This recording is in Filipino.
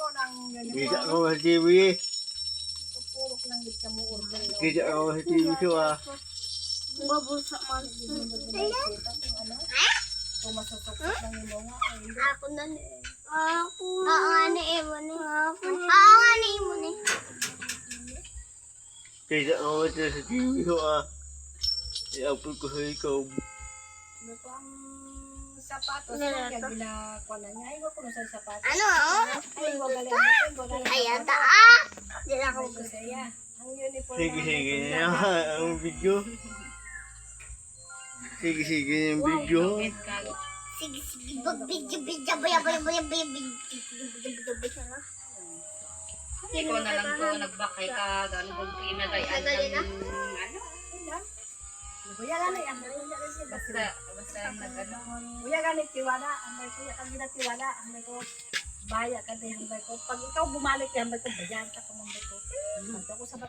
ikaw nang Kisa ko sa TV. purok lang gid ka mo order. Kisa ko sa TV siya ah. Babulsa man. Ano? Kung masusukot lang yung mga ay hindi. Ako na ni. Ako. Oo nga ni mo ni. Oo nga ni mo ni. Kisa ko sa TV siya ah. I-upload ko sa ikaw. Ano ko ang sapatos kaya ginakuha na niya. Ay, wag ko na sa sapatos. Ano? Ay, wag galing. Ayan ta. Di na ako Gusto siya. Ang uniform Sige niya ang video. Sige yung video. Sige. Video. Baya. Ikaw na lang to, nagbakay ka, gano'n pinagayan ng ano. Kuya gani ang Basta ang nag-ano. Kuya gani tiwala, ang may kuya kang ginatiwala, ang may ko baya ka din ang may ko. Pag ikaw bumalik yan, may ko bayan ka pamambay ko. Pag ako sa